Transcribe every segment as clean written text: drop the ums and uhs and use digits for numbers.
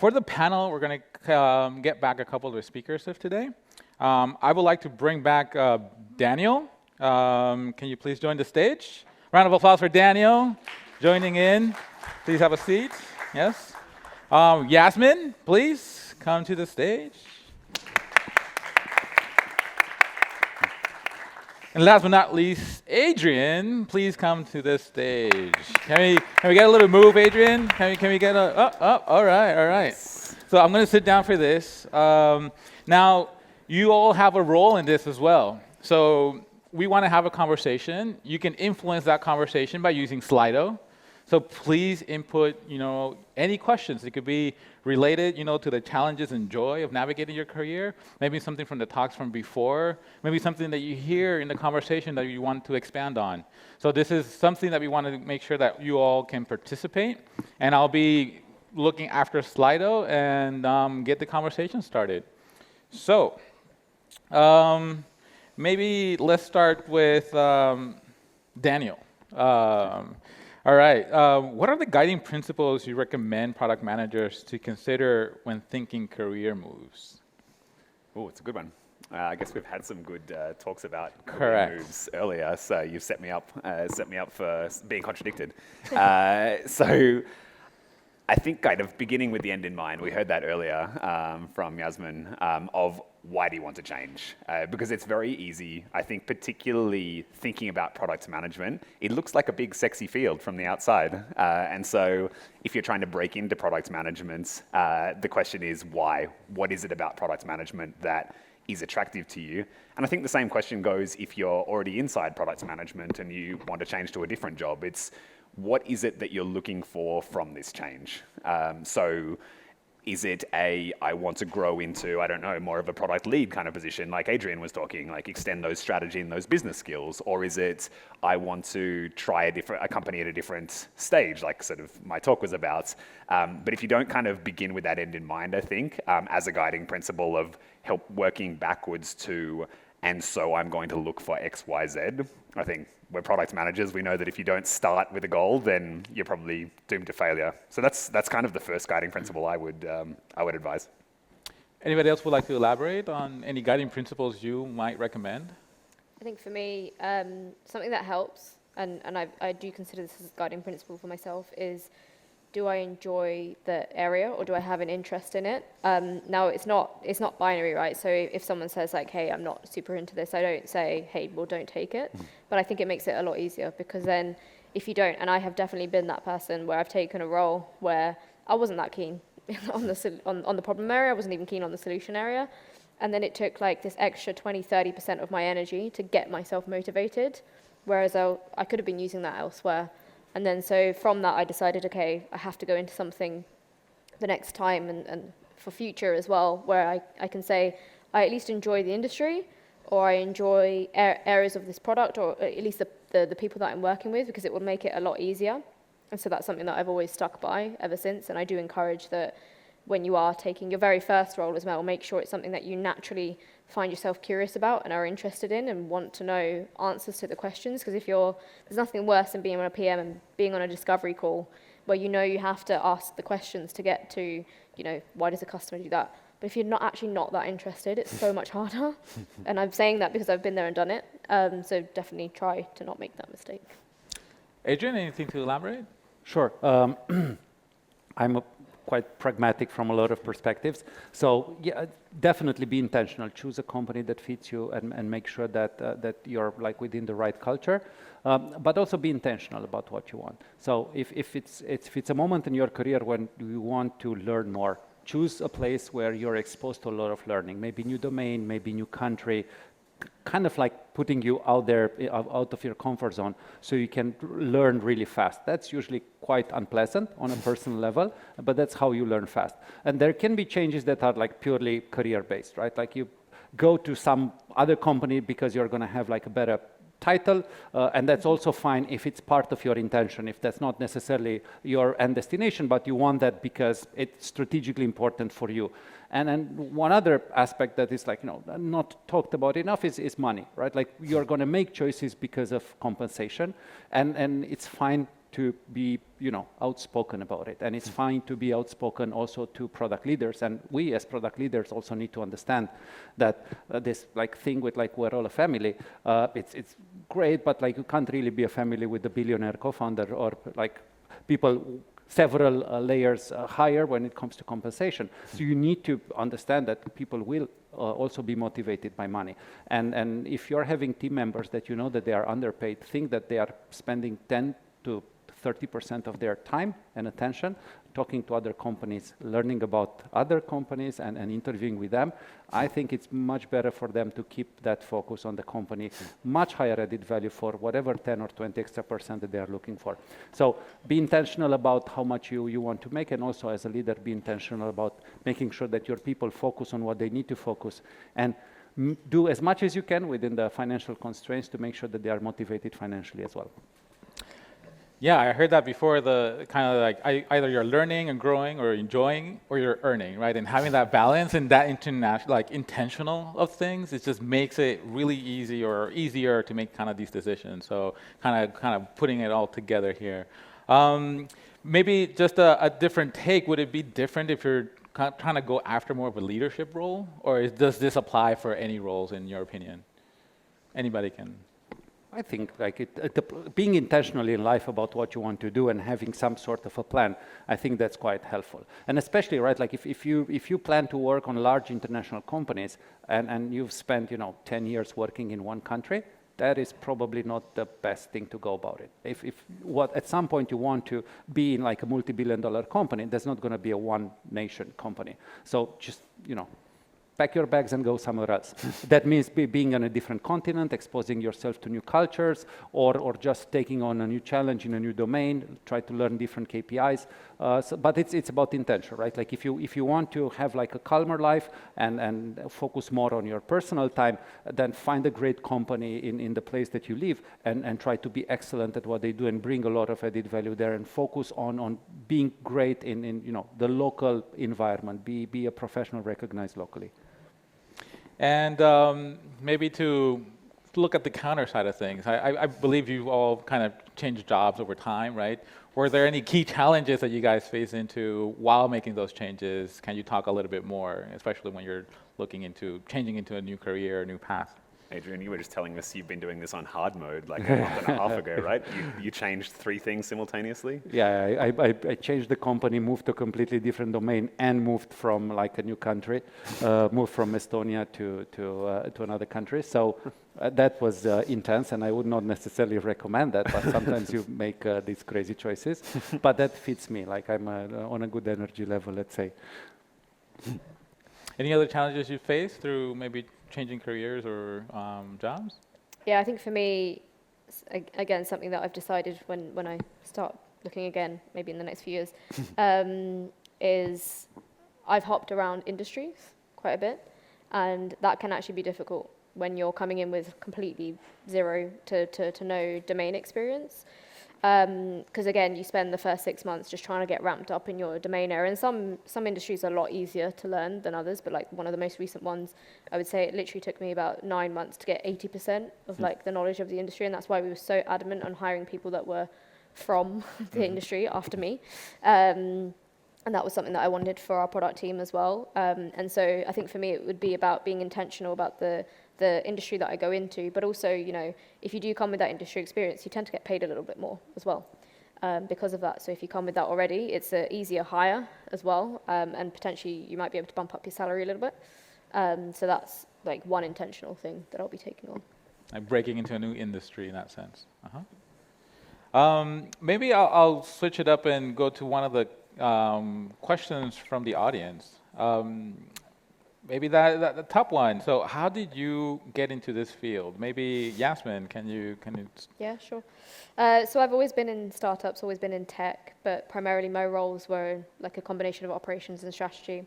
For the panel, we're going to get back a couple of the speakers of today. I would like to bring back Daniel. Can you please join the stage? Round of applause for Daniel joining in. Please have a seat. Yes. Yasmin, please come to the stage. And last but not least, Adrian, please come to the stage. Can we get a little move, Adrian? Can we get a, all right. So I'm going to sit down for this. Now, you all have a role in this as well. So we want to have a conversation. You can influence that conversation by using Slido. So please input, any questions. It could be related, to the challenges and joy of navigating your career. Maybe something from the talks from before. Maybe something that you hear in the conversation that you want to expand on. So this is something that we want to make sure that you all can participate. And I'll be looking after Slido and get the conversation started. So maybe let's start with Daniel. All right. What are the guiding principles you recommend product managers to consider when thinking career moves? Oh, it's a good one. I guess we've had some good talks about Correct. career moves earlier, so you've set me up for being contradicted. So I think kind of beginning with the end in mind, we heard that earlier from Yasmin, of why do you want to change? Because it's very easy, I think, particularly thinking about product management, it looks like a big sexy field from the outside. And so if you're trying to break into product management, the question is why? What is it about product management that is attractive to you? And I think the same question goes if you're already inside product management and you want to change to a different job. It's what is it that you're looking for from this change? So is it I want to grow into, I don't know, more of a product lead kind of position, like Adrian was talking, like extend those strategy and those business skills? Or is it, I want to try a company at a different stage, like sort of my talk was about. But if you don't kind of begin with that end in mind, I think, as a guiding principle of help working backwards to, and so I'm going to look for X, Y, Z. I think we're product managers. We know that if you don't start with a goal, then you're probably doomed to failure. So that's kind of the first guiding principle I would advise. Anybody else would like to elaborate on any guiding principles you might recommend? I think for me, something that helps, and I do consider this as a guiding principle for myself, is do I enjoy the area or do I have an interest in it? Now, it's not binary, right? So if someone says like, hey, I'm not super into this, I don't say, hey, well, don't take it. But I think it makes it a lot easier because then if you don't, and I have definitely been that person where I've taken a role where I wasn't that keen on the problem area, I wasn't even keen on the solution area. And then it took like this extra 20-30% of my energy to get myself motivated, whereas I could have been using that elsewhere. And then so from that, I decided, okay, I have to go into something the next time and for future as well, where I can say, I at least enjoy the industry or I enjoy areas of this product or at least the people that I'm working with because it will make it a lot easier. And so that's something that I've always stuck by ever since. And I do encourage that when you are taking your very first role as well, make sure it's something that you naturally find yourself curious about and are interested in and want to know answers to the questions. Because there's nothing worse than being on a PM and being on a discovery call where you have to ask the questions to get to, why does the customer do that? But if you're not that interested, it's so much harder. And I'm saying that because I've been there and done it. So definitely try to not make that mistake. Adrian, anything to elaborate? Sure. I'm quite pragmatic from a lot of perspectives. So yeah, definitely be intentional. Choose a company that fits you and make sure that you're like within the right culture. But also be intentional about what you want. So if it's a moment in your career when you want to learn more, choose a place where you're exposed to a lot of learning, maybe new domain, maybe new country, kind of like putting you out there, out of your comfort zone, so you can learn really fast. That's usually quite unpleasant on a personal level, but that's how you learn fast. And there can be changes that are like purely career-based, right? Like you go to some other company because you're going to have like a better title, and that's also fine if it's part of your intention, if that's not necessarily your end destination, but you want that because it's strategically important for you. And then one other aspect that is like, not talked about enough is money, right? Like you're going to make choices because of compensation, and it's fine to be, outspoken about it. And it's fine to be outspoken also to product leaders. And we as product leaders also need to understand that this thing with we're all a family, it's great, but you can't really be a family with a billionaire co-founder or people several layers higher when it comes to compensation. So you need to understand that people will also be motivated by money. And if you're having team members that you know that they are underpaid, think that they are spending 10 to 30% of their time and attention talking to other companies, learning about other companies and interviewing with them, I think it's much better for them to keep that focus on the company, much higher added value for whatever 10 or 20 extra % that they are looking for. So be intentional about how much you want to make, and also as a leader, be intentional about making sure that your people focus on what they need to focus, and do as much as you can within the financial constraints to make sure that they are motivated financially as well. Yeah, I heard that before, the kind of either you're learning and growing or enjoying or you're earning, right? And having that balance and that international, intentional of things, it just makes it really easier to make kind of these decisions. So kind of putting it all together here. Maybe just a different take. Would it be different if you're trying to go after more of a leadership role, or does this apply for any roles in your opinion? Anybody can. I think being intentional in life about what you want to do and having some sort of a plan, I think that's quite helpful. And especially, right, if you plan to work on large international companies and you've spent 10 years working in one country, that is probably not the best thing to go about it. If at some point you want to be in a multi-billion-dollar company, there's not going to be a one nation company. So just pack your bags and go somewhere else. That means being on a different continent, exposing yourself to new cultures, or just taking on a new challenge in a new domain, try to learn different KPIs. But it's about intention, right? If you want to have a calmer life and focus more on your personal time, then find a great company in the place that you live and try to be excellent at what they do and bring a lot of added value there and focus on being great in the local environment, be a professional recognized locally. And maybe to look at the counter side of things, I believe you've all kind of changed jobs over time, right? Were there any key challenges that you guys face into while making those changes? Can you talk a little bit more, especially when you're looking into changing into a new career, a new path? Adrian, you were just telling us you've been doing this on hard mode a month and a half ago, right? You changed 3 things simultaneously? Yeah, I changed the company, moved to a completely different domain, and moved from a new country, moved from Estonia to another country. So that was intense, and I would not necessarily recommend that, but sometimes you make these crazy choices. But that fits me, I'm on a good energy level, let's say. Any other challenges you faced through maybe changing careers or jobs? Yeah, I think for me, again, something that I've decided when I start looking again, maybe in the next few years, is I've hopped around industries quite a bit, and that can actually be difficult when you're coming in with completely zero to no domain experience. Because again, you spend the first 6 months just trying to get ramped up in your domain area, and some industries are a lot easier to learn than others, but one of the most recent ones, I would say it literally took me about 9 months to get 80% of the knowledge of the industry, and that's why we were so adamant on hiring people that were from the industry after me. And that was something that I wanted for our product team as well. And so I think for me it would be about being intentional about the industry that I go into, but also, if you do come with that industry experience, you tend to get paid a little bit more as well because of that. So if you come with that already, it's an easier hire as well, and potentially you might be able to bump up your salary a little bit. So that's one intentional thing that I'll be taking on. Like breaking into a new industry in that sense. Maybe I'll switch it up and go to one of the questions from the audience. Maybe the top one. So how did you get into this field? Maybe Yasmin, can you? Yeah, sure. So I've always been in startups, always been in tech, but primarily my roles were a combination of operations and strategy.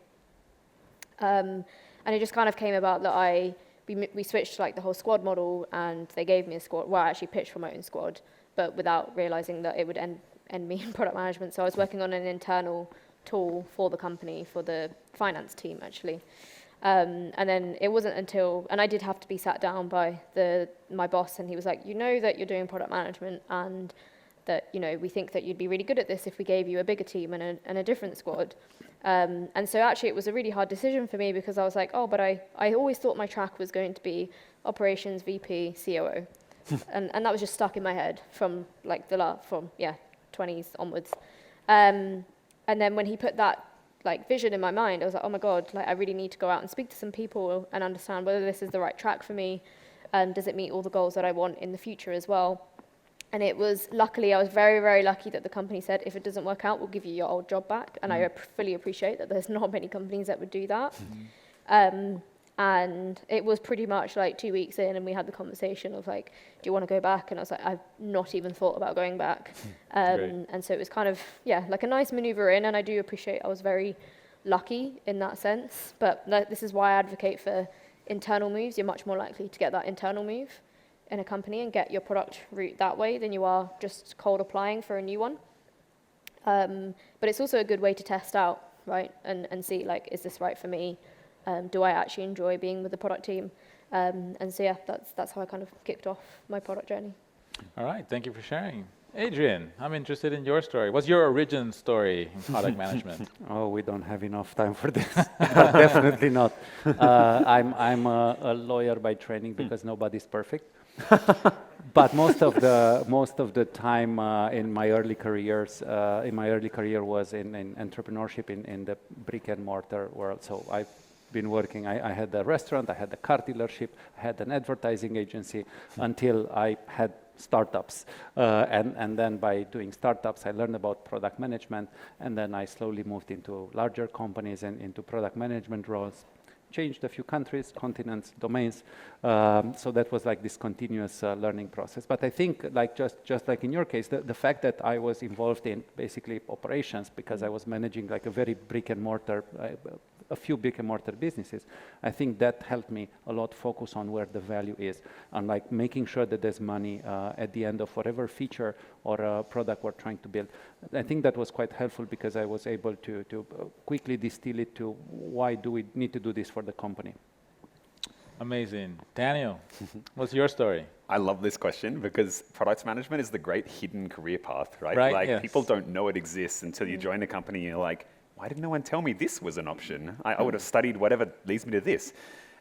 And it just kind of came about that we switched the whole squad model, and they gave me a squad. Well, I actually pitched for my own squad, but without realizing that it would end me in product management. So I was working on an internal tool for the company, for the finance team actually. And then it wasn't until, and I did have to be sat down by my boss, and he was like, that you're doing product management, and that, we think that you'd be really good at this if we gave you a bigger team and a different squad. And so actually it was a really hard decision for me because I was like, but I always thought my track was going to be operations, VP, COO. and that was just stuck in my head from 20s onwards. And then when he put that vision in my mind, I was like, oh my God, I really need to go out and speak to some people and understand whether this is the right track for me. Does it meet all the goals that I want in the future as well? And I was very, very lucky that the company said, if it doesn't work out, we'll give you your old job back. And I fully appreciate that there's not many companies that would do that. And it was pretty much 2 weeks in, and we had the conversation of do you want to go back? And I was like, I've not even thought about going back. And so it was kind of, a nice maneuver in, and I do appreciate I was very lucky in that sense. But this is why I advocate for internal moves. You're much more likely to get that internal move in a company and get your product route that way than you are just cold applying for a new one. But it's also a good way to test out, right? And see, is this right for me? Do I actually enjoy being with the product team? And so, that's how I kind of kicked off my product journey. All right, thank you for sharing. Adrian, I'm interested in your story. What's your origin story in product management? Oh, we don't have enough time for this. Definitely not. I'm a lawyer by training because nobody's perfect. But most of the time in my early career was in entrepreneurship in the brick and mortar world. So I've been working. I had a restaurant, I had a car dealership, I had an advertising agency until I had startups. And then by doing startups, I learned about product management, and then I slowly moved into larger companies and into product management roles. Changed a few countries, continents, domains. So that was this continuous learning process. But I think just like in your case, the fact that I was involved in basically operations because I was managing a very brick and mortar, a few brick and mortar businesses, I think that helped me a lot focus on where the value is and making sure that there's money at the end of whatever feature or product we're trying to build. I think that was quite helpful because I was able to quickly distill it to why do we need to do this for the company. Amazing. Daniel, what's your story? I love this question because product management is the great hidden career path, right? Yes. People don't know it exists until you join a company and you're like, why didn't no one tell me this was an option? I would have studied whatever leads me to this.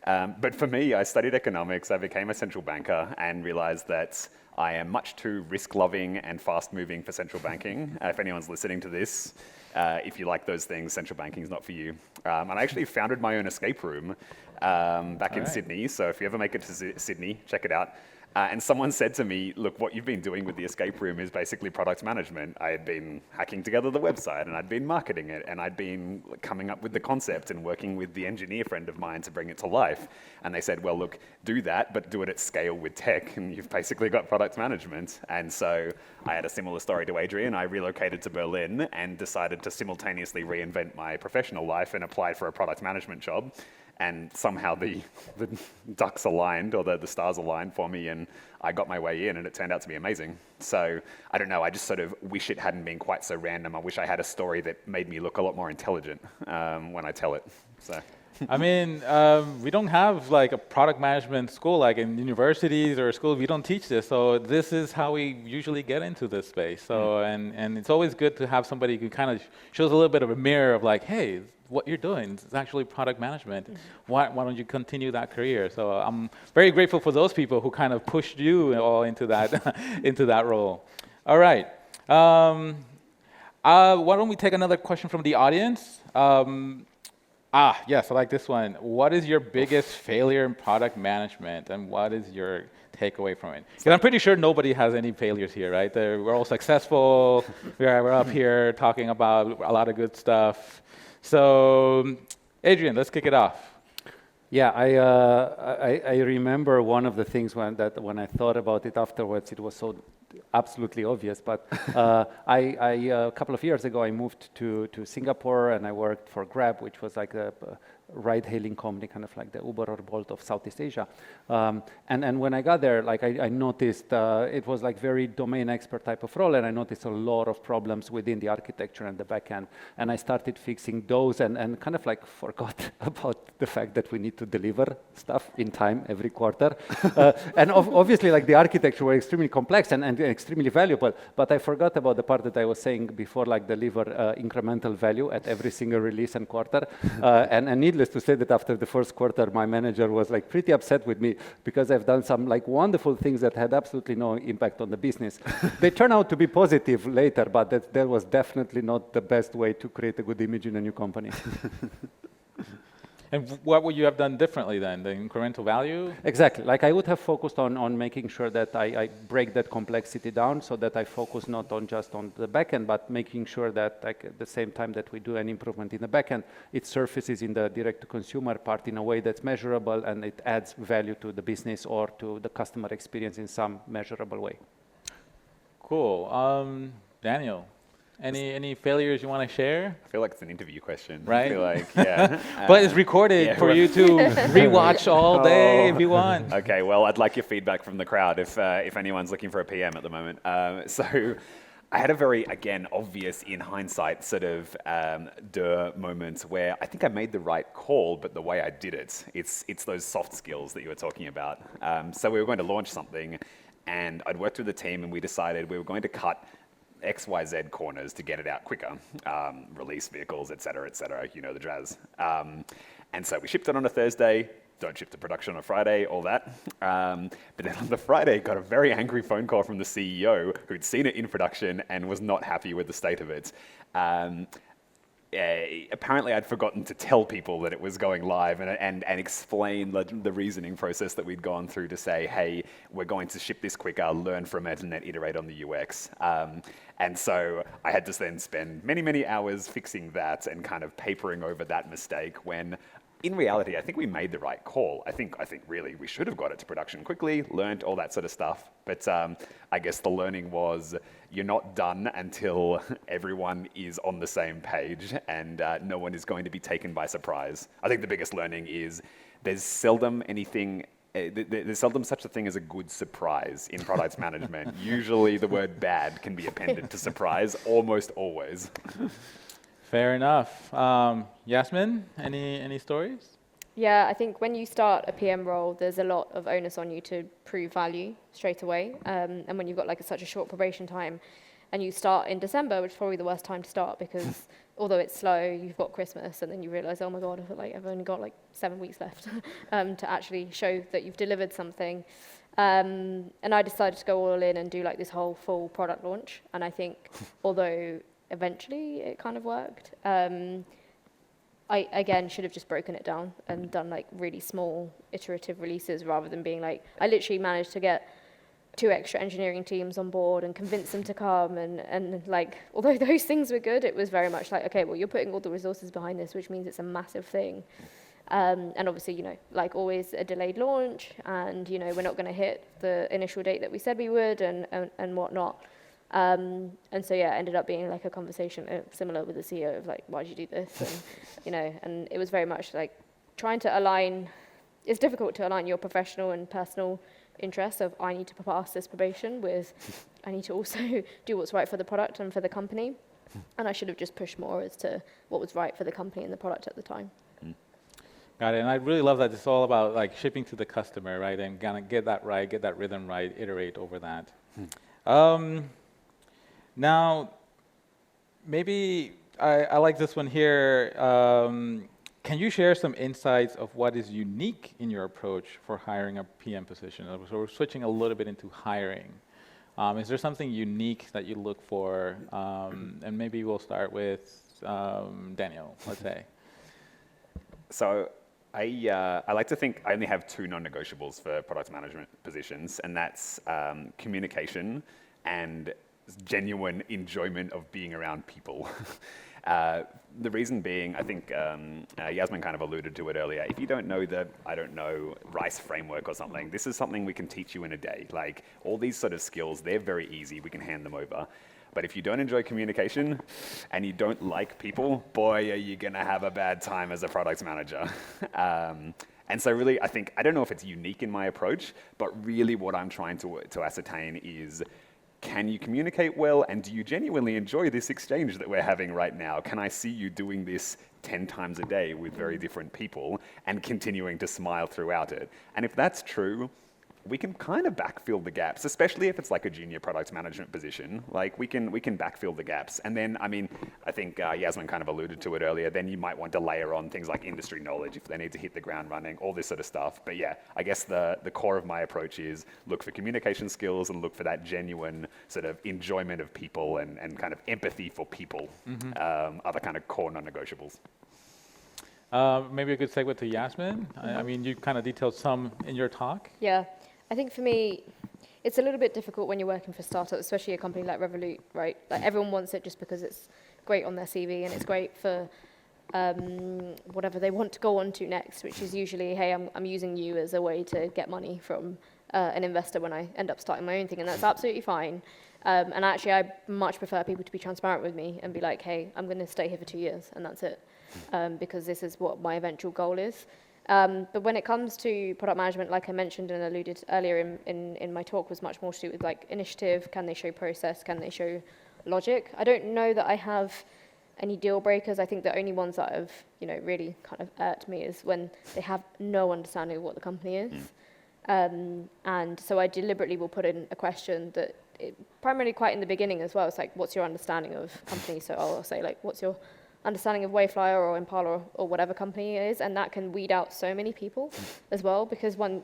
But for me, I studied economics, I became a central banker and realized that I am much too risk-loving and fast-moving for central banking. If anyone's listening to this, if you like those things, central banking is not for you. And I actually founded my own escape room back in Sydney. So if you ever make it to Sydney, check it out. And someone said to me, look, what you've been doing with the escape room is basically product management. I had been hacking together the website and I'd been marketing it and I'd been coming up with the concept and working with the engineer friend of mine to bring it to life. And they said, well, look, do that, but do it at scale with tech and you've basically got product management. And so I had a similar story to Adrian. I relocated to Berlin and decided to simultaneously reinvent my professional life and applied for a product management job. And somehow the ducks aligned or the stars aligned for me and I got my way in and it turned out to be amazing. So I don't know, I just sort of wish it hadn't been quite so random. I wish I had a story that made me look a lot more intelligent when I tell it. So. I mean, we don't have a product management school in universities or schools. We don't teach this, so this is how we usually get into this space. So, and it's always good to have somebody who kind of shows a little bit of a mirror of hey, what you're doing is actually product management. Why don't you continue that career? So I'm very grateful for those people who kind of pushed you all into that into that role. All right. Why don't we take another question from the audience? Yes, I like this one. What is your biggest failure in product management, and what is your takeaway from it? Because I'm pretty sure nobody has any failures here, right? We're all successful. We're up here talking about a lot of good stuff. So, Adrian, let's kick it off. Yeah, I remember one of the things when I thought about it afterwards, it was so absolutely obvious, but a couple of years ago, I moved to Singapore and I worked for Grab, which was a ride-hailing company, kind of like the Uber or Bolt of Southeast Asia. And when I got there, I noticed it was very domain expert type of role, and I noticed a lot of problems within the architecture and the backend. And I started fixing those and kind of forgot about the fact that we need to deliver stuff in time every quarter. And obviously, the architecture were extremely complex, and extremely valuable. But I forgot about the part that I was saying before, like deliver incremental value at every single release and quarter. And needless to say that after the first quarter, my manager was like pretty upset with me because I've done some like wonderful things that had absolutely no impact on the business. They turn out to be positive later, but that was definitely not the best way to create a good image in a new company. And what would you have done differently then? The incremental value? Exactly. Like I would have focused on making sure that I break that complexity down so that I focus not on just on the backend, but making sure that like at the same time that we do an improvement in the backend, it surfaces in the direct-to-consumer part in a way that's measurable and it adds value to the business or to the customer experience in some measurable way. Cool. Daniel, any failures you want to share? I feel like it's an interview question. Right? I feel like, yeah. But it's recorded for you to rewatch all day if you want. Okay, well, I'd like your feedback from the crowd if anyone's looking for a PM at the moment. So I had a very, again, obvious in hindsight sort of moment where I think I made the right call, but the way I did it, it's those soft skills that you were talking about. So we were going to launch something and I'd worked with the team and we decided we were going to cut XYZ corners to get it out quicker, release vehicles, et cetera, you know the jazz. And so we shipped it on a Thursday, don't ship to production on a Friday, all that. But then on the Friday, got a very angry phone call from the CEO who'd seen it in production and was not happy with the state of it. Apparently I'd forgotten to tell people that it was going live and explain the reasoning process that we'd gone through to say, hey, we're going to ship this quicker, learn from it, and then iterate on the UX. And so I had to then spend many, many hours fixing that and kind of papering over that mistake when in reality, I think we made the right call. I think really we should have got it to production quickly, learned all that sort of stuff. But I guess the learning was you're not done until everyone is on the same page and no one is going to be taken by surprise. I think the biggest learning is there's seldom such a thing as a good surprise in product management. Usually the word bad can be appended to surprise, almost always. Fair enough. Yasmin, any stories? Yeah, I think when you start a PM role, there's a lot of onus on you to prove value straight away. And when you've got like such a short probation time and you start in December, which is probably the worst time to start because although it's slow, you've got Christmas and then you realize, oh my God, I've only got like 7 weeks left to actually show that you've delivered something. And I decided to go all in and do like this whole full product launch. And I think although eventually it kind of worked, I, again, should have just broken it down and done like really small iterative releases rather than being like, I literally managed to get 2 extra engineering teams on board and convince them to come and like, although those things were good, it was very much like, okay, well, you're putting all the resources behind this, which means it's a massive thing. And obviously, you know, like always a delayed launch and, you know, we're not going to hit the initial date that we said we would and whatnot. And so, yeah, it ended up being like a conversation similar with the CEO of like, why did you do this? And, you know, and it was very much like trying to align, it's difficult to align your professional and personal interests of I need to pass this probation with I need to also do what's right for the product and for the company. And I should have just pushed more as to what was right for the company and the product at the time. Got it. And I really love that it's all about like shipping to the customer, right? And kind of get that right, get that rhythm right, iterate over that. Now, maybe I like this one here. Can you share some insights of what is unique in your approach for hiring a PM position? So we're switching a little bit into hiring. Is there something unique that you look for? And maybe we'll start with Daniel, let's say. So I like to think I only have 2 non-negotiables for product management positions, and that's communication and genuine enjoyment of being around people. The reason being, I think Yasmin kind of alluded to it earlier. If you don't know the, RICE framework or something, this is something we can teach you in a day. Like all these sort of skills, they're very easy. We can hand them over. But if you don't enjoy communication and you don't like people, boy, are you going to have a bad time as a product manager. And so really, I don't know if it's unique in my approach, but really what I'm trying to ascertain is, can you communicate well, and do you genuinely enjoy this exchange that we're having right now? Can I see you doing this 10 times a day with very different people and continuing to smile throughout it? And if that's true, we can kind of backfill the gaps, especially if it's like a junior product management position. Like we can backfill the gaps. And then, I mean, I think Yasmin kind of alluded to it earlier, then you might want to layer on things like industry knowledge if they need to hit the ground running, all this sort of stuff. But yeah, I guess the core of my approach is look for communication skills and look for that genuine sort of enjoyment of people and kind of empathy for people, are the kind of core non-negotiables. Maybe a good segue to Yasmin. I mean, you kind of detailed some in your talk. Yeah, I think for me, it's a little bit difficult when you're working for startups, especially a company like Revolut, right? Like everyone wants it just because it's great on their CV and it's great for whatever they want to go on to next, which is usually, hey, I'm using you as a way to get money from an investor when I end up starting my own thing, and that's absolutely fine. And actually, I much prefer people to be transparent with me and be like, hey, I'm going to stay here for 2 years, and that's it, because this is what my eventual goal is. But when it comes to product management, like I mentioned and alluded earlier in my talk, was much more to do with like initiative. Can they show process? Can they show logic? I don't know that I have any deal breakers. I think the only ones that have, really kind of irked me is when they have no understanding of what the company is. And so I deliberately will put in a question that primarily quite in the beginning as well. It's like, what's your understanding of company? So I'll say like, what's your understanding of Wayflyer or Impala or whatever company it is, and that can weed out so many people as well. Because one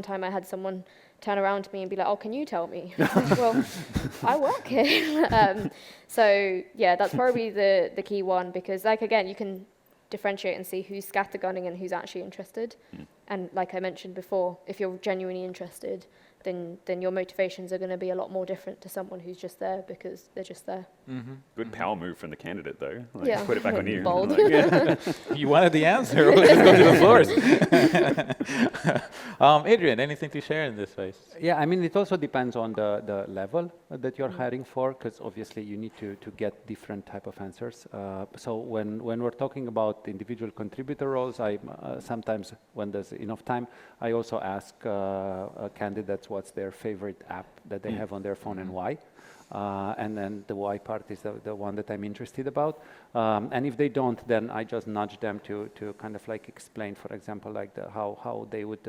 time I had someone turn around to me and be like, "Oh, can you tell me?" I was like, well, I work here. So yeah, that's probably the key one, because like again, you can differentiate and see who's scattergunning and who's actually interested. And like I mentioned before, if you're genuinely interested, then your motivations are going to be a lot more different to someone who's just there because they're just there. Good power move from the candidate, though. Like, Yeah. put it back on you. Bold. Like, yeah. You wanted the answer. We'll just go to the floors. Adrian, anything to share in this space? Yeah, I mean, it also depends on the level that you're hiring for, because obviously you need to get different type of answers. So when we're talking about individual contributor roles, I sometimes, when there's enough time, I also ask candidates what's their favorite app that they have on their phone and why. And then the why part is the one that I'm interested about. And if they don't, then I just nudge them to kind of like explain, for example, like how they would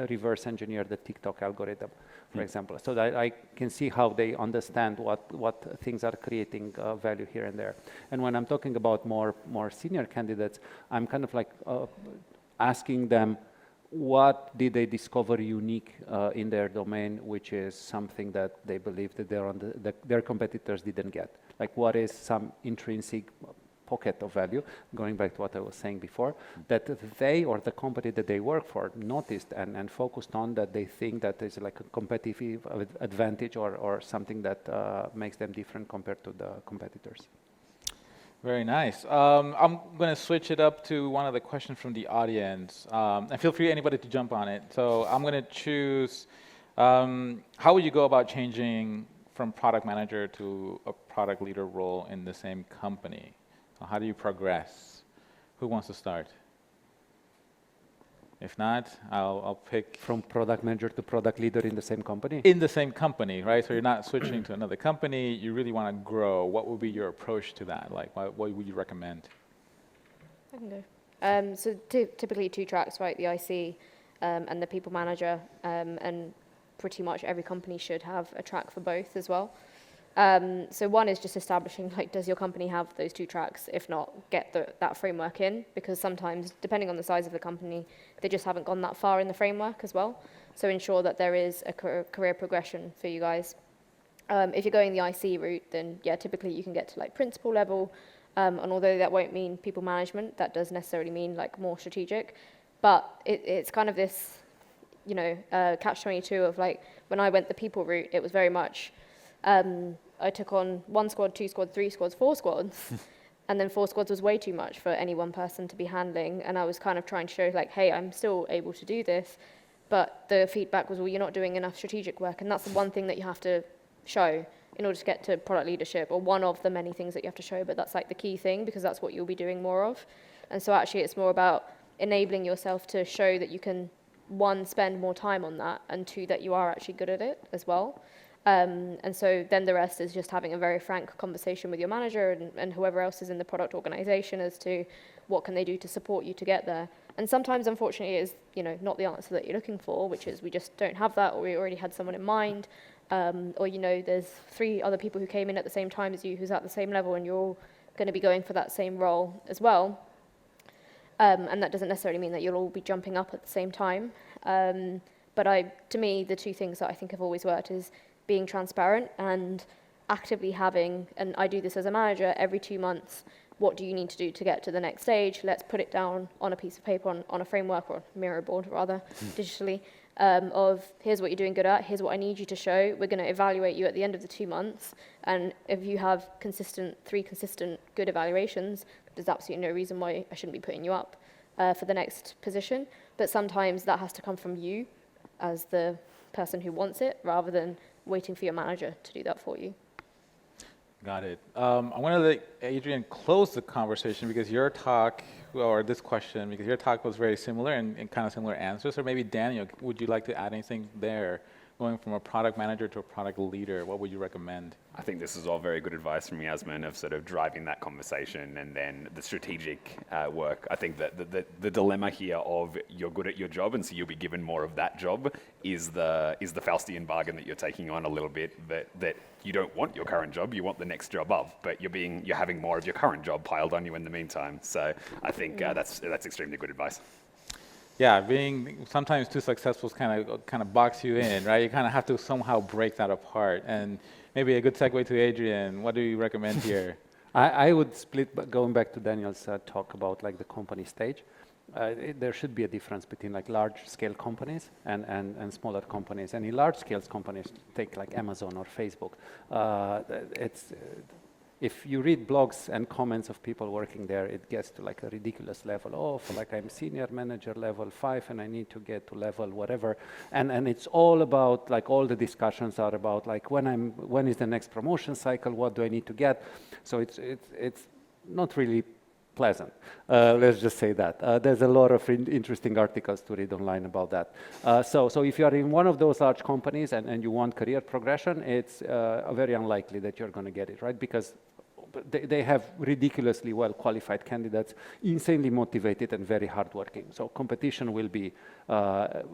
reverse engineer the TikTok algorithm, for example, so that I can see how they understand what things are creating value here and there. And when I'm talking about more senior candidates, I'm kind of like asking them, what did they discover unique in their domain, which is something that they believe that their competitors didn't get? Like, what is some intrinsic pocket of value, going back to what I was saying before, that they or the company that they work for noticed and focused on, that they think that is like a competitive advantage or something that makes them different compared to the competitors. Very nice. I'm going to switch it up to one of the questions from the audience. And feel free, anybody, to jump on it. So I'm going to choose, how would you go about changing from product manager to a product leader role in the same company? How do you progress? Who wants to start? If not, I'll pick. From product manager to product leader in the same company? In the same company, right? So you're not switching to another company. You really want to grow. What would be your approach to that? Like, what would you recommend? I can go. So typically 2 tracks, right? The IC and the people manager, and pretty much every company should have a track for both as well. So one is just establishing, like, does your company have those 2 tracks? If not, get that framework in, because sometimes, depending on the size of the company, they just haven't gone that far in the framework as well. So ensure that there is a career progression for you guys. If you're going the IC route, then yeah, typically you can get to like principal level, and although that won't mean people management, that does necessarily mean like more strategic. But it's kind of this, catch-22 of like, when I went the people route, it was very much, I took on 1 squad, 2 squads, 3 squads, 4 squads, and then 4 squads was way too much for any one person to be handling. And I was kind of trying to show like, hey, I'm still able to do this. But the feedback was, well, you're not doing enough strategic work. And that's the one thing that you have to show in order to get to product leadership, or one of the many things that you have to show. But that's like the key thing, because that's what you'll be doing more of. And so actually it's more about enabling yourself to show that you can, 1, spend more time on that, and 2, that you are actually good at it as well. And so then the rest is just having a very frank conversation with your manager and whoever else is in the product organization as to what can they do to support you to get there. And sometimes, unfortunately, it is, not the answer that you're looking for, which is we just don't have that, or we already had someone in mind, or, there's 3 other people who came in at the same time as you who's at the same level, and you're all going to be going for that same role as well. And that doesn't necessarily mean that you'll all be jumping up at the same time. But to me, the 2 things that I think have always worked is being transparent and actively having, and I do this as a manager, every 2 months, what do you need to do to get to the next stage? Let's put it down on a piece of paper, on a framework, or mirror board rather, digitally, of here's what you're doing good at, here's what I need you to show. We're going to evaluate you at the end of the 2 months. And if you have 3 consistent good evaluations, there's absolutely no reason why I shouldn't be putting you up for the next position. But sometimes that has to come from you as the person who wants it, rather than waiting for your manager to do that for you. Got it. I'm going to let Adrian close the conversation because your talk, because your talk was very similar and kind of similar answers. So maybe Daniel, would you like to add anything there? Going from a product manager to a product leader, what would you recommend? I think this is all very good advice from Yasmin of sort of driving that conversation and then the strategic work. I think that the dilemma here of you're good at your job and so you'll be given more of that job is the Faustian bargain that you're taking on a little bit, that you don't want your current job, you want the next job up, but you're having more of your current job piled on you in the meantime. So I think that's extremely good advice. Yeah, being sometimes too successful kind of box you in, right? You kind of have to somehow break that apart. And maybe a good segue to Adrian. What do you recommend here? I would split, going back to Daniel's talk about like the company stage. There should be a difference between like large scale companies and smaller companies. And in large scale companies, take like Amazon or Facebook, if you read blogs and comments of people working there, it gets to like a ridiculous level. Oh, for like I'm senior manager level 5 and I need to get to level whatever. And it's all about like all the discussions are about like when is the next promotion cycle? What do I need to get? So it's not really pleasant. Let's just say that. There's a lot of interesting articles to read online about that. So if you are in one of those large companies and you want career progression, it's very unlikely that you're going to get it, right? Because they have ridiculously well qualified candidates, insanely motivated and very hardworking. So competition will be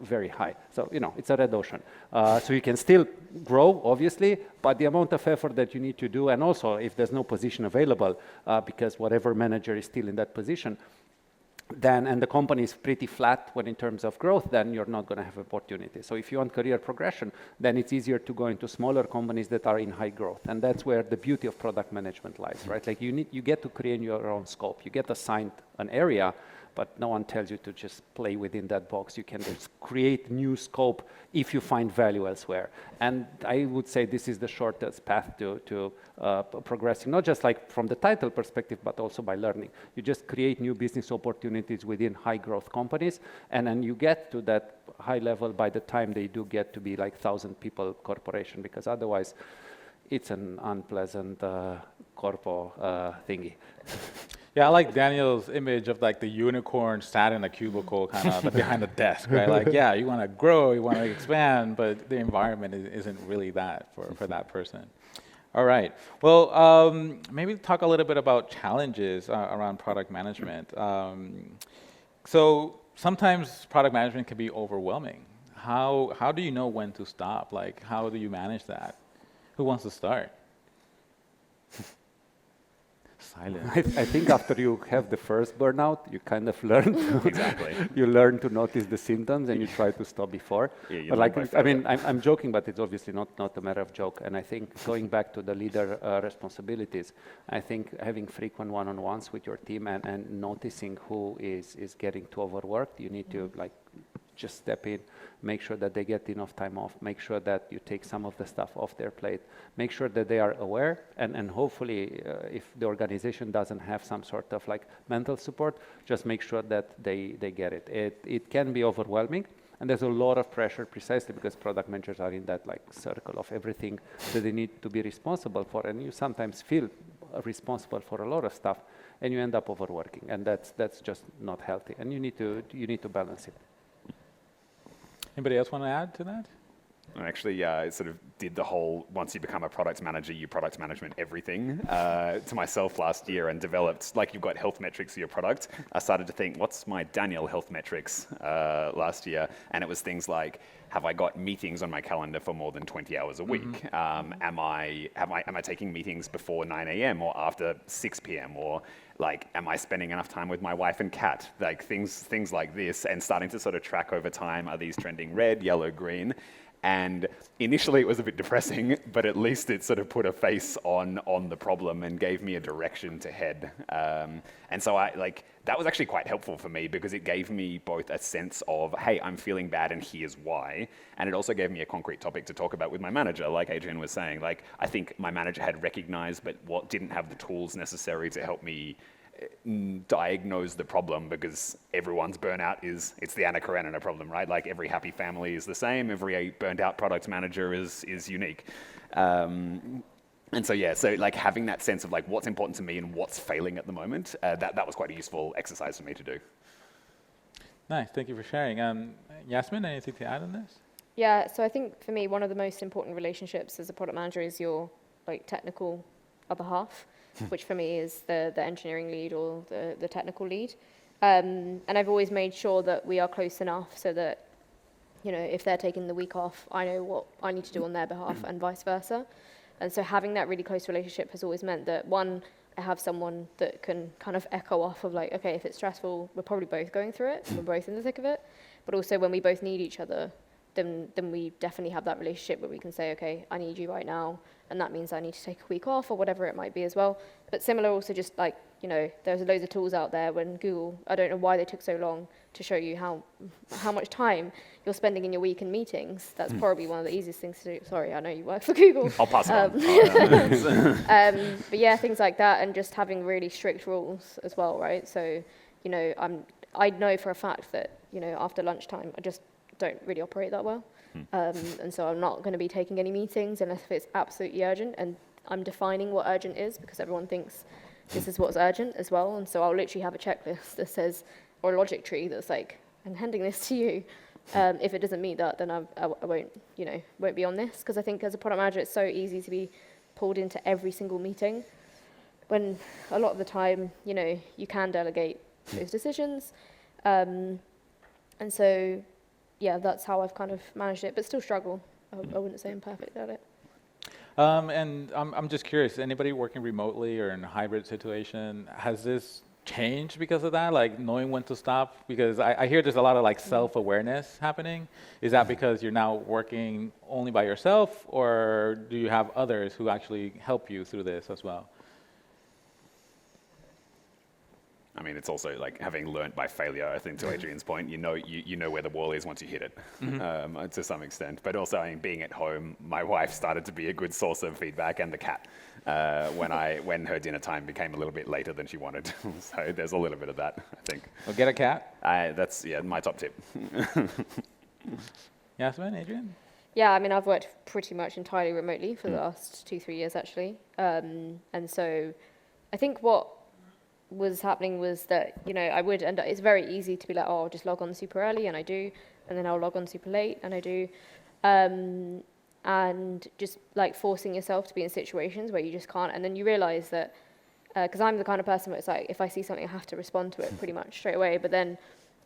very high. So, it's a red ocean. So you can still grow, obviously, but the amount of effort that you need to do, and also if there's no position available, because whatever manager is still in that position, and the company is pretty flat when in terms of growth, then you're not going to have opportunity. So if you want career progression, then it's easier to go into smaller companies that are in high growth. And that's where the beauty of product management lies, right? Like you get to create your own scope. You get assigned an area, but no one tells you to just play within that box. You can just create new scope if you find value elsewhere. And I would say this is the shortest path to progressing, not just like from the title perspective, but also by learning. You just create new business opportunities within high growth companies, and then you get to that high level by the time they do get to be like 1,000 people corporation, because otherwise it's an unpleasant corpo thingy. Yeah, I like Daniel's image of like the unicorn sat in a cubicle kind of behind the desk, right? Like, yeah, you want to grow, you want to expand, but the environment isn't really that for that person. All right. Well, maybe talk a little bit about challenges around product management. So sometimes product management can be overwhelming. How do you know when to stop? Like, how do you manage that? Who wants to start? Silence. I think after you have the first burnout, you kind of learn to Exactly. you learn to notice the symptoms and you try to stop before. Yeah, but like, I mean, I'm joking, but it's obviously not a matter of joke. And I think going back to the leader responsibilities, I think having frequent one-on-ones with your team and noticing who is getting too overworked, you need to like just step in, make sure that they get enough time off, make sure that you take some of the stuff off their plate, make sure that they are aware, and hopefully if the organization doesn't have some sort of like mental support, just make sure that they get it. It can be overwhelming, and there's a lot of pressure precisely because product managers are in that like circle of everything that they need to be responsible for, and you sometimes feel responsible for a lot of stuff, and you end up overworking, and that's just not healthy, and you need to balance it. Anybody else want to add to that? I actually sort of did the whole, once you become a product manager, you product management everything to myself last year and developed, like you've got health metrics for your product. I started to think, what's my Daniel health metrics last year? And it was things like, have I got meetings on my calendar for more than 20 hours a week? Am I taking meetings before 9 a.m. or after 6 p.m. or like, am I spending enough time with my wife and cat? Like things like this, and starting to sort of track over time, are these trending red, yellow, green? And initially it was a bit depressing, but at least it sort of put a face on the problem and gave me a direction to head. And so that was actually quite helpful for me, because it gave me both a sense of, hey, I'm feeling bad and here's why. And it also gave me a concrete topic to talk about with my manager. Like Adrian was saying, like, I think my manager had recognized, but didn't have the tools necessary to help me diagnose the problem, because everyone's burnout it's the Anna Karenina problem, right? Like every happy family is the same, every burnt out product manager is unique. And so like having that sense of like what's important to me and what's failing at the moment, that was quite a useful exercise for me to do. Nice, thank you for sharing. Yasmin, anything to add on this? Yeah, so I think for me, one of the most important relationships as a product manager is your like technical other half, which for me is the engineering lead or the technical lead. And I've always made sure that we are close enough so that, you know, if they're taking the week off, I know what I need to do on their behalf and vice versa. And so having that really close relationship has always meant that, one, I have someone that can kind of echo off of like, okay, if it's stressful, we're probably both going through it, we're both in the thick of it. But also when we both need each other, then we definitely have that relationship where we can say, okay, I need you right now, and that means I need to take a week off or whatever it might be as well. But similar also, just like, you know, there's loads of tools out there. When Google, I don't know why they took so long to show you how much time you're spending in your week in meetings. That's probably one of the easiest things to do. Sorry, I know you work for Google. I'll pass it on. But yeah, things like that, and just having really strict rules as well, right? So, you know, I know for a fact that, you know, after lunchtime, I just don't really operate that well. And so I'm not going to be taking any meetings unless it's absolutely urgent, and I'm defining what urgent is, because everyone thinks this is what's urgent as well. And so I'll literally have a checklist that says, or a logic tree that's like, I'm handing this to you. If it doesn't meet that, then I won't, you know, won't be on this. Because I think as a product manager, it's so easy to be pulled into every single meeting, when a lot of the time, you know, you can delegate those decisions. And so, yeah, that's how I've kind of managed it, but still struggle. I wouldn't say I'm perfect at it. And I'm just curious, anybody working remotely or in a hybrid situation, has this changed because of that, like knowing when to stop? Because I hear there's a lot of like self-awareness happening. Is that because you're now working only by yourself, or do you have others who actually help you through this as well? I mean, it's also like having learned by failure. I think to Adrian's point, you know where the wall is once you hit it, to some extent. But also, I mean, being at home, my wife started to be a good source of feedback, and the cat, when her dinner time became a little bit later than she wanted. So there's a little bit of that, I think. Well, get a cat. That's my top tip. Yasmin, Adrian? Yeah, I mean, I've worked pretty much entirely remotely for the last 2-3 years, actually. And so I think what was happening was that, you know, I would end up, it's very easy to be like, oh, I'll just log on super early, and I do, and then I'll log on super late, and I do. And just like forcing yourself to be in situations where you just can't, and then you realize that, because I'm the kind of person where it's like, if I see something, I have to respond to it pretty much straight away. But then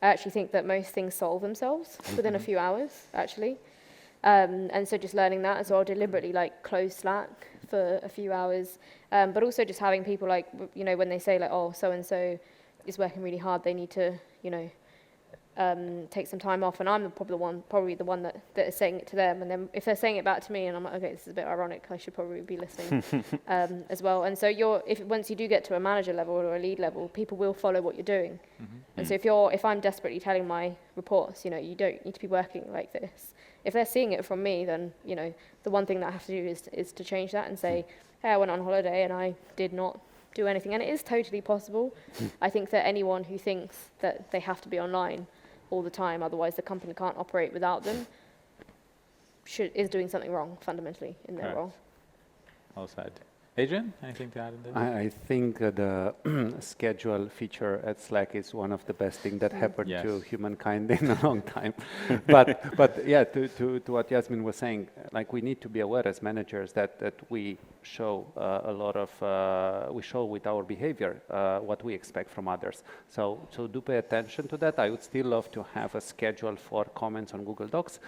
I actually think that most things solve themselves within a few hours, actually. And so just learning that, and so I'll deliberately like close Slack for a few hours, but also just having people like, you know, when they say like, oh, so-and-so is working really hard, they need to, you know, take some time off, and I'm probably the one that is saying it to them, and then if they're saying it back to me, and I'm like, okay, this is a bit ironic, I should probably be listening as well. And so once you do get to a manager level or a lead level, people will follow what you're doing. And so if I'm desperately telling my reports, you know, you don't need to be working like this. If they're seeing it from me, then, you know, the one thing that I have to do is to change that and say, hey, I went on holiday and I did not do anything. And it is totally possible. I think that anyone who thinks that they have to be online all the time, otherwise the company can't operate without them, is doing something wrong fundamentally in their role. Well said. Adrian, anything to add in there? I think the schedule feature at Slack is one of the best things that happened Yes. to humankind in a long time. but yeah, to what Yasmin was saying, like we need to be aware as managers that we show a lot of, we show with our behavior what we expect from others. So do pay attention to that. I would still love to have a schedule for comments on Google Docs.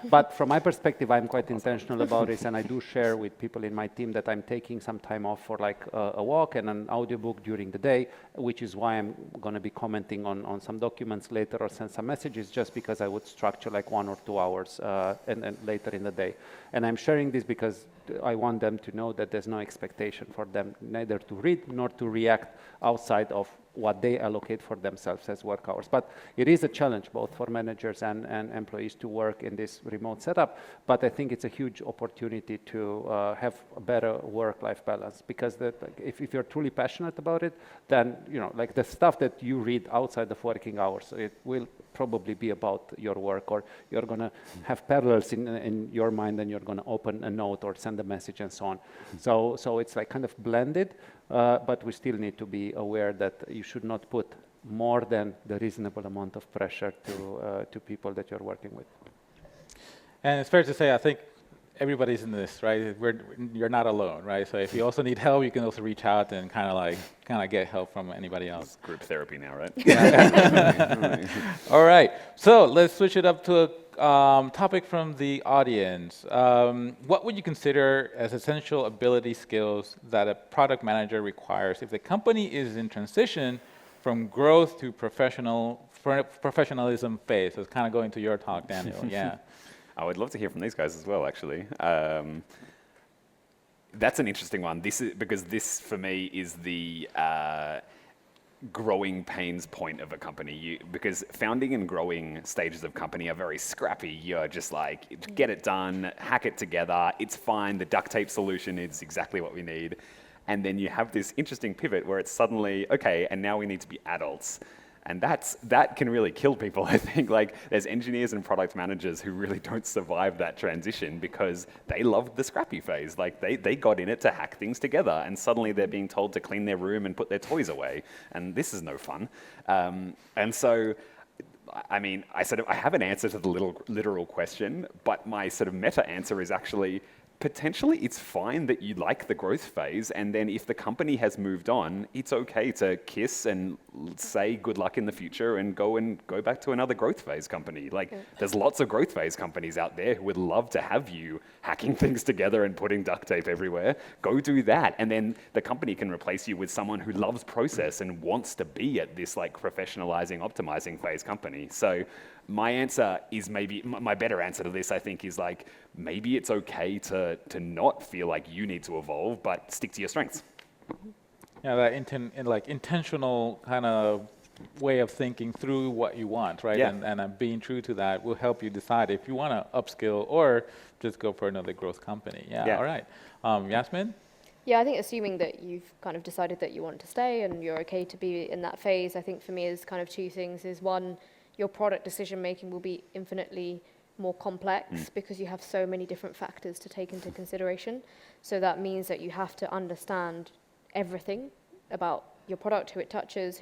But from my perspective, I'm quite intentional about this, and I do share with people in my team that I'm taking some time off for like a walk and an audiobook during the day, which is why I'm going to be commenting on some documents later or send some messages, just because I would structure like 1 or 2 hours and later in the day. And I'm sharing this because I want them to know that there's no expectation for them neither to read nor to react outside of what they allocate for themselves as work hours. But it is a challenge both for managers and employees to work in this remote setup. But I think it's a huge opportunity to have a better work-life balance, because if you're truly passionate about it, then like the stuff that you read outside of working hours, it will probably be about your work, or you're going to have parallels in your mind, and you're going to open a note or send a message and so on. So it's like kind of blended, but we still need to be aware that you should not put more than the reasonable amount of pressure to people that you're working with. And it's fair to say, I think everybody's in this, right? You're not alone, right? So if you also need help, you can also reach out and kind of get help from anybody else. It's group therapy now, right? All right. So let's switch it up to a topic from the audience. What would you consider as essential ability skills that a product manager requires if the company is in transition from growth to professionalism phase? So it's kind of going to your talk, Daniel. Yeah. I would love to hear from these guys as well, actually. That's an interesting one. Because this, for me, is the growing pains point of a company. Because founding and growing stages of company are very scrappy. You're just like, get it done, hack it together, it's fine, the duct tape solution is exactly what we need. And then you have this interesting pivot where it's suddenly, okay, and now we need to be adults. And that can really kill people, I think. Like, there's engineers and product managers who really don't survive that transition because they loved the scrappy phase. Like, they got in it to hack things together, and suddenly they're being told to clean their room and put their toys away. And this is no fun. And so, I mean, I have an answer to the literal question, but my sort of meta answer is actually, potentially it's fine that you like the growth phase, and then if the company has moved on, it's okay to kiss and say good luck in the future and go back to another growth phase company. Like, there's lots of growth phase companies out there who would love to have you hacking things together and putting duct tape everywhere. Go do that, and then the company can replace you with someone who loves process and wants to be at this like professionalizing, optimizing phase company. So my answer is my better answer to this, I think, is like, maybe it's okay to not feel like you need to evolve, but stick to your strengths. Yeah, that intentional kind of way of thinking through what you want, right? Yeah. And being true to that will help you decide if you want to upskill or just go for another growth company. Yeah. All right. Yasmin? Yeah, I think assuming that you've kind of decided that you want to stay and you're okay to be in that phase, I think for me is kind of two things. Is one, your product decision making will be infinitely more complex because you have so many different factors to take into consideration. So that means that you have to understand everything about your product, who it touches,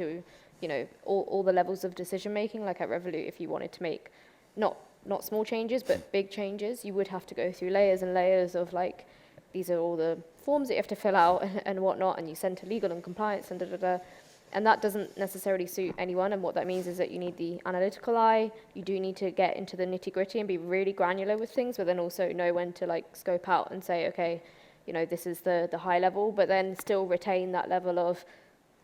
all the levels of decision making. Like at Revolut, if you wanted to make not small changes, but big changes, you would have to go through layers and layers of like, these are all the forms that you have to fill out and whatnot, and you send to legal and compliance and da-da-da. And that doesn't necessarily suit anyone. And what that means is that you need the analytical eye. You do need to get into the nitty gritty and be really granular with things, but then also know when to like scope out and say, okay, this is the high level, but then still retain that level of,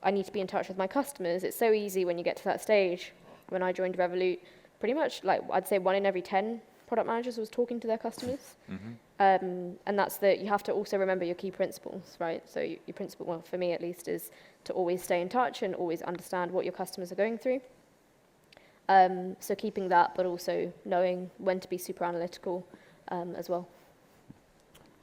I need to be in touch with my customers. It's so easy when you get to that stage. When I joined Revolut, pretty much like I'd say 1 in every 10 product managers was talking to their customers. And that's you have to also remember your key principles, right? So your principle, well, for me at least, is to always stay in touch and always understand what your customers are going through. So keeping that, but also knowing when to be super analytical as well.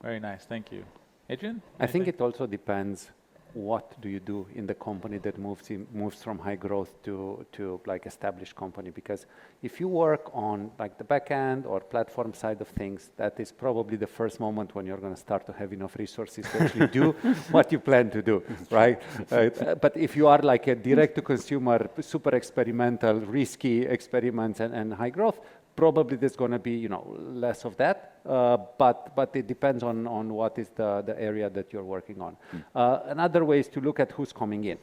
Very nice. Thank you. Adrian? I think it also depends what do you do in the company that moves from high growth to like established company. Because if you work on like the back end or platform side of things, that is probably the first moment when you're going to start to have enough resources to actually do what you plan to do, right? But if you are like a direct to consumer, super experimental, risky experiments and high growth, probably there's going to be, less of that, but it depends on what is the area that you're working on. Another way is to look at who's coming in.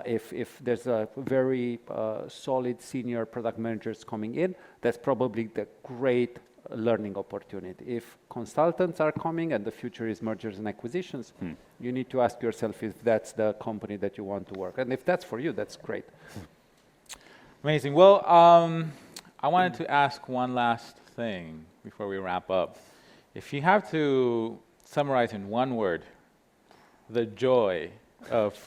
If there's a very solid senior product managers coming in, that's probably the great learning opportunity. If consultants are coming and the future is mergers and acquisitions, you need to ask yourself if that's the company that you want to work. And if that's for you, that's great. Amazing. Well, I wanted to ask one last thing before we wrap up. If you have to summarize in one word the joy of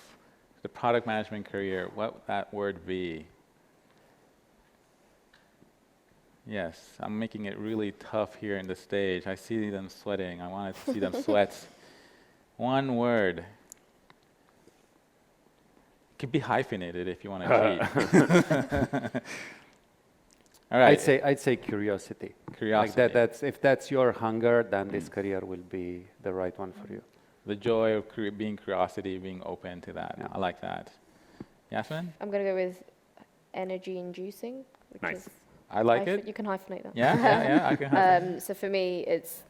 the product management career, what would that word be? Yes, I'm making it really tough here in the stage. I see them sweating. I wanted to see them sweat. One word. It could be hyphenated if you want to cheat. All right. I'd say curiosity. Curiosity. Like if that's your hunger, then this career will be the right one for you. The joy of being curiosity, being open to that. Yeah. I like that. Yasmin? I'm going to go with energy inducing. Which Nice. is I like it. You can hyphenate that. Yeah, I can have So for me, it's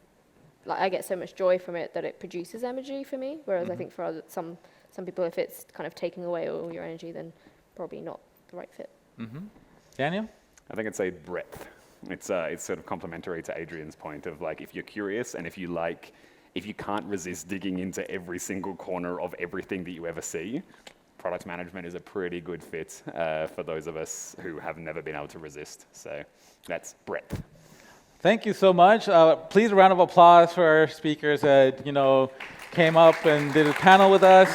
like I get so much joy from it that it produces energy for me. Whereas I think for some people, if it's kind of taking away all your energy, then probably not the right fit. Daniel? I think I'd say breadth. It's sort of complementary to Adrian's point of like, if you're curious and if you can't resist digging into every single corner of everything that you ever see, product management is a pretty good fit for those of us who have never been able to resist. So that's breadth. Thank you so much. Please a round of applause for our speakers that, came up and did a panel with us.